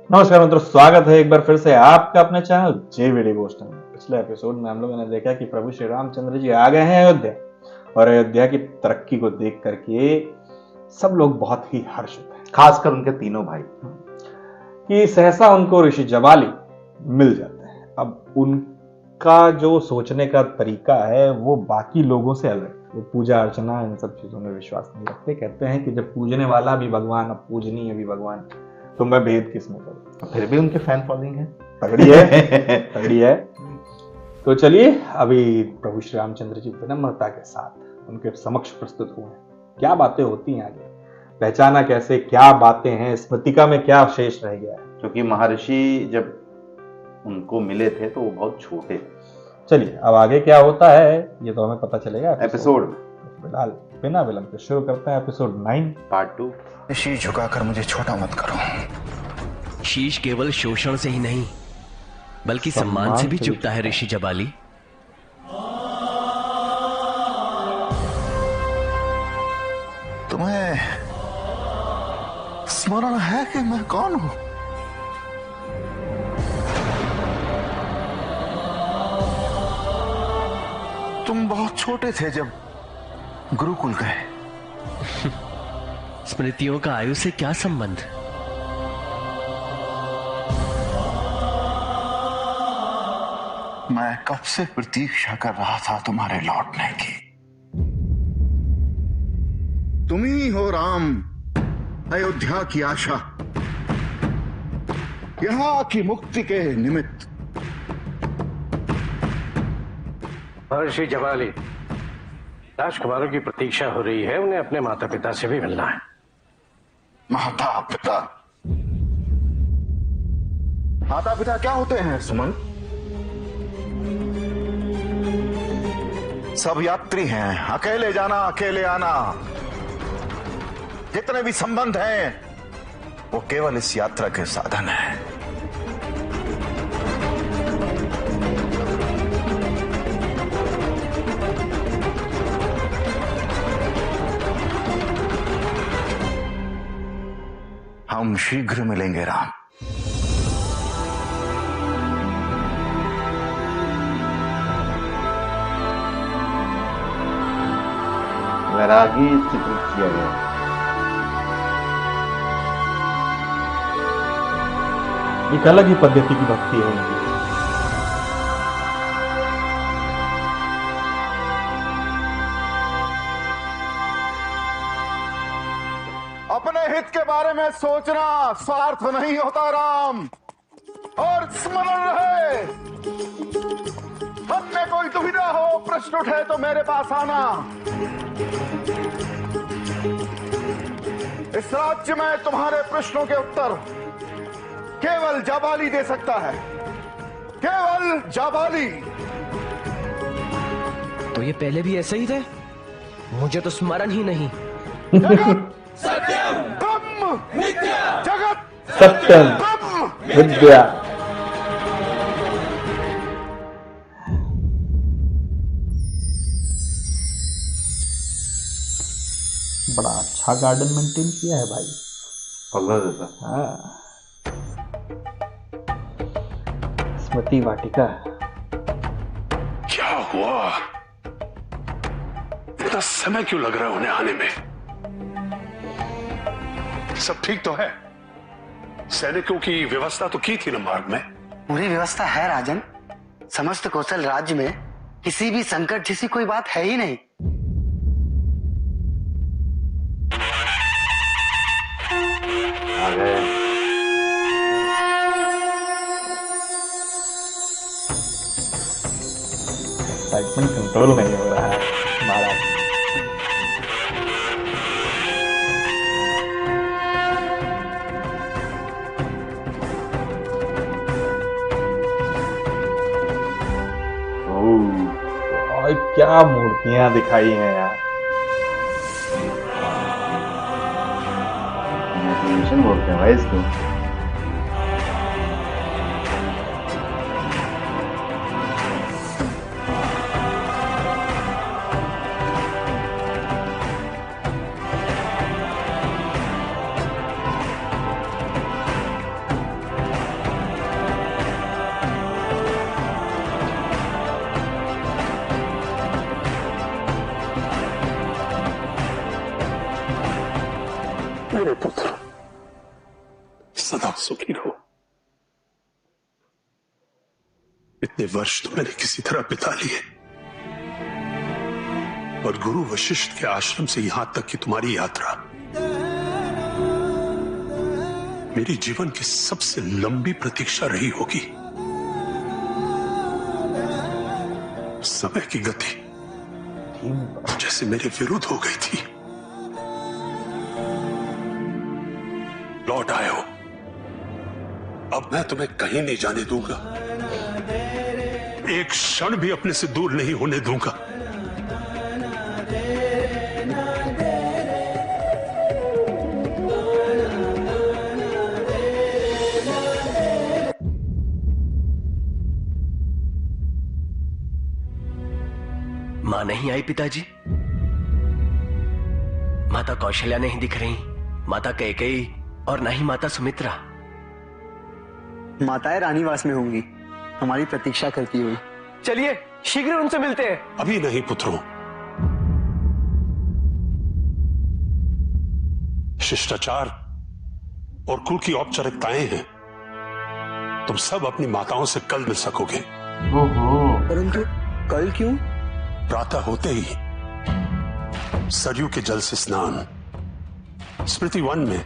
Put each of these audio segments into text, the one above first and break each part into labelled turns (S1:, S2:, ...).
S1: नमस्कार मित्रों, स्वागत है एक बार फिर से आपका अपने चैनल जेवीडी डिवोशनल में। पिछले एपिसोड में हम लोगों ने देखा कि प्रभु श्री रामचंद्र जी आ गए हैं अयोध्या, और अयोध्या की तरक्की को देख करके सब लोग बहुत ही हर्षित हैं,
S2: खासकर उनके तीनों भाई
S1: कि सहसा उनको ऋषि जबाली मिल जाते हैं। अब उनका जो सोचने का तरीका है वो बाकी लोगों से अलग है। वो पूजा अर्चना इन सब चीजों में विश्वास नहीं रखते। कहते हैं कि जब पूजने वाला भी भगवान, अब पूजनीय भी भगवान, तो मैं भेद किस में करूं।
S2: फिर भी उनके फैन फॉलोइंग है,
S1: तगड़ी है तगड़ी है। तो चलिए, अभी प्रभु श्री रामचंद्र जी विनम्रता के साथ उनके समक्ष प्रस्तुत हुए हैं। क्या बातें होती हैं आगे, पहचाना कैसे, क्या बातें हैं, स्मृतिका में क्या शेष रह गया है।
S2: क्योंकि महर्षि जब उनको मिले थे तो वो बहुत छोटे थे।
S1: चलिए, अब आगे क्या होता है ये तो हमें पता चलेगा
S2: एपिसोड में।
S1: फिलहाल बिना विलंब के शुरू करते हैं एपिसोड 9
S2: पार्ट 2।
S3: शीश झुकाकर मुझे छोटा मत करो।
S4: शीश केवल शोषण से ही नहीं बल्कि सम्मान से भी चुकता है ऋषि जबाली।
S3: तुम्हें स्मरण है कि मैं कौन हूं? तुम बहुत छोटे थे जब गुरुकुल गए।
S4: स्मृतियों का आयु से क्या संबंध?
S3: मैं कब से प्रतीक्षा कर रहा था तुम्हारे लौटने की। तुम ही हो राम, अयोध्या की आशा, यहाँ की मुक्ति के निमित्त।
S5: महर्षि जबाली, राजकुमारों की प्रतीक्षा हो रही है। उन्हें अपने माता पिता से भी मिलना है।
S3: माता पिता? माता पिता क्या होते हैं सुमन? सब यात्री हैं, अकेले जाना अकेले आना। जितने भी संबंध हैं वो केवल इस यात्रा के साधन हैं। हम शीघ्र मिलेंगे राम।
S2: वैरागी चित्रित किया गया।
S1: एक अलग ही पद्धति की भक्ति है उनकी।
S3: अपने हित के बारे में सोचना स्वार्थ नहीं होता राम, और स्मरण रहे, मन में कोई दुविधा हो, प्रश्न उठे तो मेरे पास आना। इस राज्य में तुम्हारे प्रश्नों के उत्तर केवल जाबाली दे सकता है, केवल जाबाली।
S4: तो ये पहले भी ऐसे ही थे? मुझे तो स्मरण ही नहीं।
S3: जगत सत्यम ब्रह्म नित्य, जगत
S1: सत्यम
S3: ब्रह्म
S1: विद्या। बड़ा अच्छा गार्डन मेंटेन किया है भाई।
S2: पगला जैसा।
S1: हाँ, स्मृति वाटिका।
S6: क्या हुआ? इतना समय क्यों लग रहा है उन्हें आने में? सब ठीक तो है? सैनिकों की व्यवस्था तो की थी ना मार्ग में?
S7: पूरी व्यवस्था है राजन। समस्त कौशल राज्य में किसी भी संकट जैसी कोई बात है ही नहीं।
S2: आ गए।
S1: एक्साइटमेंट कंट्रोल नहीं हो रहा है महाराज। और क्या मूर्तियां दिखाई हैं यार।
S2: इमेजिनेशन बोलते हैं भाई इसको।
S6: सदा सुखी रहो। इतने वर्ष तो मैंने किसी तरह बिता लिए, और गुरु वशिष्ठ के आश्रम से यहां तक कि तुम्हारी यात्रा मेरी जीवन की सबसे लंबी प्रतीक्षा रही होगी। समय की गति जैसे मेरे विरुद्ध हो गई थी। लौट आए हो, अब मैं तुम्हें कहीं नहीं जाने दूंगा, एक क्षण भी अपने से दूर नहीं होने दूंगा।
S4: मां नहीं आई पिताजी, माता कौशल्या नहीं दिख रही, माता कैकेयी और ना ही माता सुमित्रा।
S7: माताएं रानीवास में होंगी, हमारी प्रतीक्षा करती हुई।
S8: चलिए शीघ्र उनसे मिलते हैं।
S6: अभी नहीं पुत्रों, शिष्टाचार और कुल की औपचारिकताएं हैं। तुम सब अपनी माताओं से कल मिल सकोगे।
S7: परंतु कल क्यों?
S6: प्रातः होते ही सरयू के जल से स्नान, स्मृति वन में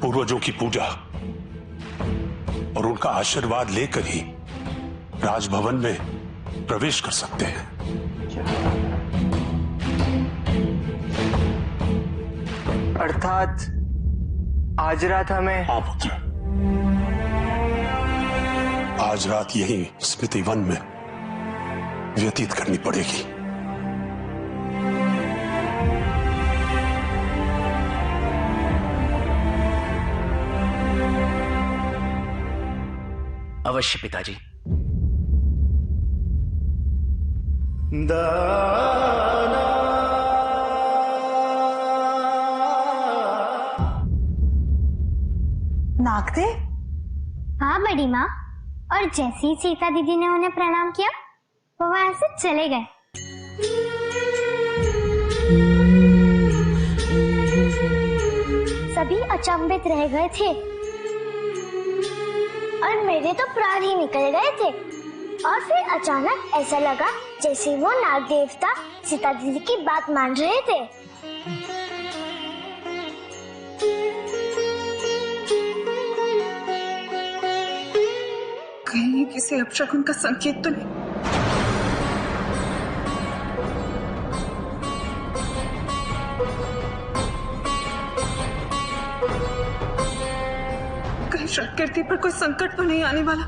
S6: पूर्वजों की पूजा और उनका आशीर्वाद लेकर ही राजभवन में प्रवेश कर सकते हैं।
S8: अर्थात आज रात हमें।
S6: हाँ पुत्र, आज रात यही स्मृति वन में व्यतीत करनी पड़ेगी।
S4: अवश्य पिताजी।
S9: नागदेव?
S10: हाँ बड़ी माँ, और जैसे ही सीता दीदी ने उन्हें प्रणाम किया वो वहां से चले गए। सभी अचंभित रह गए थे और मेरे तो प्राण ही निकल गए थे। और फिर अचानक ऐसा लगा जैसे वो नाग देवता सीता दीदी की बात मान रहे थे।
S9: कहीं किसी अपशकुन का संकेत तो नहीं? कहीं शक्ति पर कोई संकट तो नहीं आने वाला?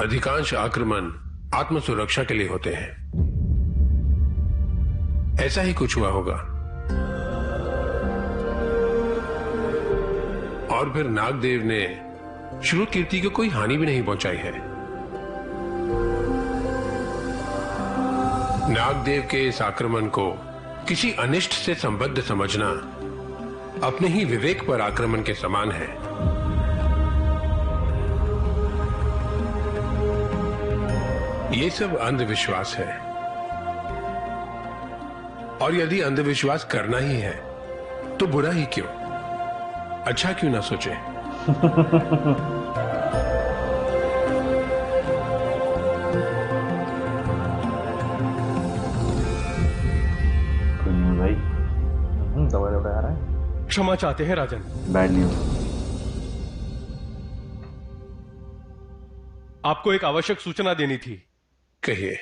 S11: अधिकांश आक्रमण आत्म सुरक्षा के लिए होते हैं, ऐसा ही कुछ हुआ होगा। और फिर नागदेव ने श्रुत कीर्ति को कोई हानि भी नहीं पहुंचाई है। नागदेव के इस आक्रमण को किसी अनिष्ट से संबद्ध समझना अपने ही विवेक पर आक्रमण के समान है। ये सब अंधविश्वास है, और यदि अंधविश्वास करना ही है तो बुरा ही क्यों, अच्छा क्यों ना सोचे।
S2: भाई
S1: दवा आ रहा है।
S8: क्षमा चाहते हैं राजन।
S2: Bad news.
S8: आपको एक आवश्यक सूचना देनी थी।
S11: कहिए,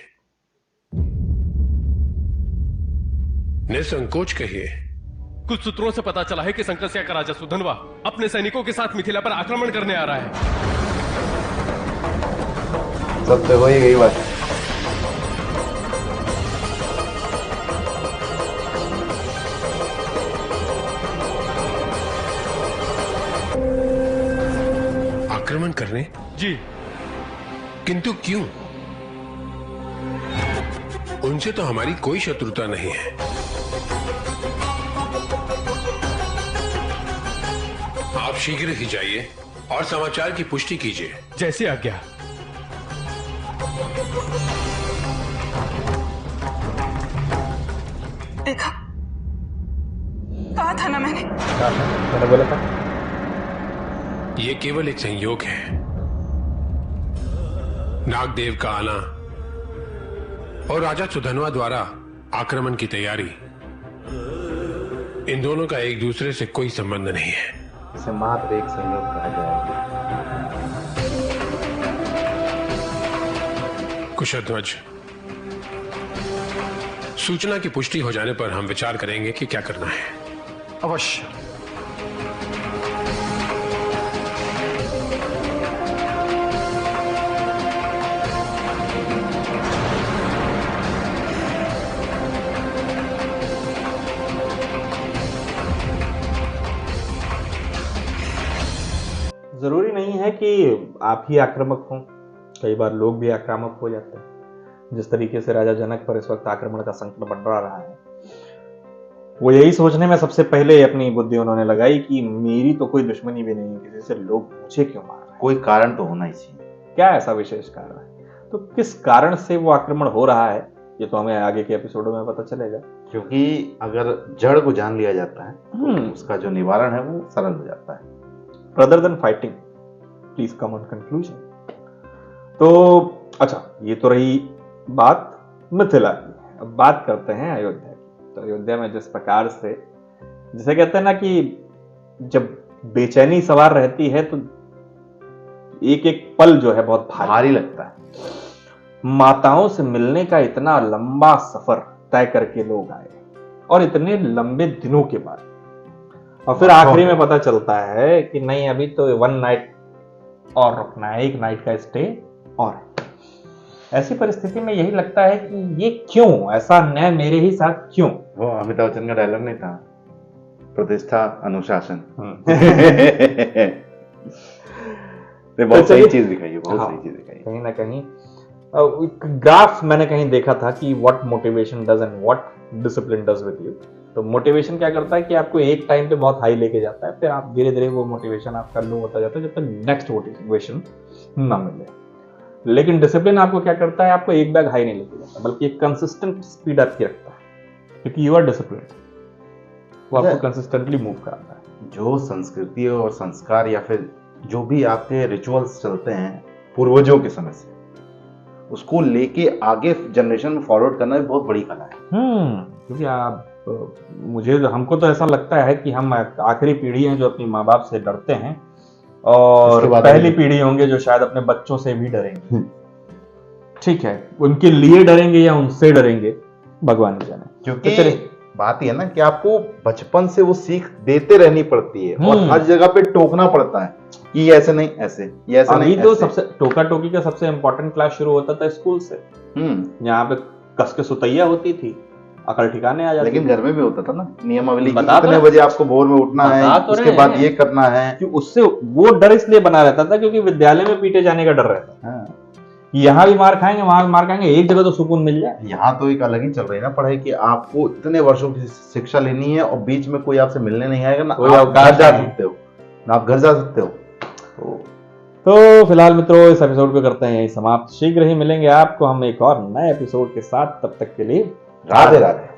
S11: निसंकोच कहिए।
S8: कुछ सूत्रों से पता चला है कि संकस्या का राजा सुधनवा अपने सैनिकों के साथ मिथिला पर आक्रमण करने आ रहा है।
S2: सब तो हो ही गई बात।
S11: आक्रमण करने?
S8: जी।
S11: किंतु क्यों? उनसे तो हमारी कोई शत्रुता नहीं है। आप शीघ्र ही जाइए और समाचार की पुष्टि कीजिए।
S8: जैसे आज्ञा।
S9: देखा, कहा था ना मैंने
S1: मैंने बोला था।
S11: ये केवल एक संयोग है। नागदेव का आना और राजा सुधनवा द्वारा आक्रमण की तैयारी, इन दोनों का एक दूसरे से कोई संबंध नहीं है।
S2: इसे मात्र एक संयोग कहा जाएगा।
S11: कुशध्वज, सूचना की पुष्टि हो जाने पर हम विचार करेंगे कि क्या करना है।
S1: अवश्य। जरूरी नहीं है कि आप ही आक्रामक हों, कई बार लोग भी आक्रामक हो जाते हैं। जिस तरीके से राजा जनक पर इस वक्त आक्रमण का संकट मंडरा रहा है, वो यही सोचने में सबसे पहले अपनी बुद्धि उन्होंने लगाई कि मेरी तो कोई दुश्मनी भी नहीं है किसी से, लोग मुझे क्यों मार रहे हैं।
S2: कोई कारण तो होना ही चाहिए।
S1: क्या ऐसा विशेष कारण है? तो किस कारण से वो आक्रमण हो रहा है, ये तो हमें आगे के एपिसोडों में पता चलेगा।
S2: क्योंकि अगर जड़ को जान लिया जाता है तो उसका जो निवारण है वो सरल हो जाता है।
S1: Rather than fighting, please come on conclusion। तो अच्छा, ये तो रही बात मिथिला की। अब बात करते हैं अयोध्या की। तो अयोध्या में जिस प्रकार से, जिसे कहते हैं ना कि जब बेचैनी सवार रहती है तो एक एक पल जो है बहुत भारी लगता है। माताओं से मिलने का इतना लंबा सफर तय करके लोग आए, और इतने लंबे दिनों के बाद, और फिर आखिरी में पता चलता है कि नहीं, अभी तो 1 नाइट और रुकना है, 1 नाइट का स्टे और। ऐसी परिस्थिति में यही लगता है कि ये क्यों, ऐसा न्याय मेरे ही साथ क्यों।
S2: वो अमिताभ बच्चन का डायलॉग नहीं था, प्रतिष्ठा अनुशासन। बहुत सही चीज दिखाई है, बहुत सही चीज दिखाई।
S1: कहीं ना कहीं ग्राफ मैंने कहीं देखा था कि what motivation does and what discipline does with you. तो मोटिवेशन क्या करता है कि आपको एक टाइम पे बहुत हाई लेके जाता है, फिर आप धीरे धीरे वो मोटिवेशन आपका लो होता जाता है जब तक नेक्स्ट मोटिवेशन ना मिले। लेकिन डिसिप्लिन आपको क्या करता है, आपको एक बैग हाई नहीं लेके जाता, बल्कि एक कंसिस्टेंट स्पीड आपकी रखता है, क्योंकि यू आर डिसिप्लिन। वो आपको कंसिस्टेंटली मूव कराता है।
S2: जो संस्कृति और संस्कार या फिर जो भी आपके रिचुअल्स चलते हैं पूर्वजों के समय से, उसको लेके आगे जनरेशन में फॉरवर्ड करना भी बहुत बड़ी कला है।
S1: क्योंकि आप, हमको तो ऐसा लगता है कि हम आखिरी पीढ़ी हैं जो अपनी माँ बाप से डरते हैं, और पहली पीढ़ी होंगे जो शायद अपने बच्चों से भी डरेंगे। ठीक है, उनके लिए डरेंगे या उनसे डरेंगे, भगवान जाने।
S2: क्योंकि बात यह है ना कि आपको बचपन से वो सीख देते रहनी पड़ती है, और हर जगह पे टोकना पड़ता है कि ये ऐसे नहीं, ऐसे, ये ऐसे नहीं।
S1: अभी तो सबसे टोका टोकी का सबसे इंपॉर्टेंट क्लास शुरू होता था स्कूल से। यहाँ पे कस के सुतैया होती थी, अकल ठिकाने आ जाती।
S2: लेकिन घर में भी होता था ना नियमावली, कितने बजे आपको भोर में उठना है, उसके बाद ये करना है।
S1: कि उससे वो डर इसलिए बना रहता था क्योंकि विद्यालय में पीटे जाने का डर रहता था। यहाँ भी मार खाएंगे, वहां भी मार खाएंगे, एक जगह तो सुकून मिल जाए।
S2: यहाँ तो एक अलग ही चल रही है ना पढ़ाई कि आपको इतने वर्षों की शिक्षा लेनी है और बीच में कोई आपसे मिलने नहीं आएगा ना, आप घर जा सकते हो ना, आप घर जा सकते हो।
S1: तो फिलहाल मित्रों, इस एपिसोड को करते हैं यही समाप्त। शीघ्र ही मिलेंगे आपको हम एक और नए एपिसोड के साथ। तब तक के लिए
S2: राधे राधे।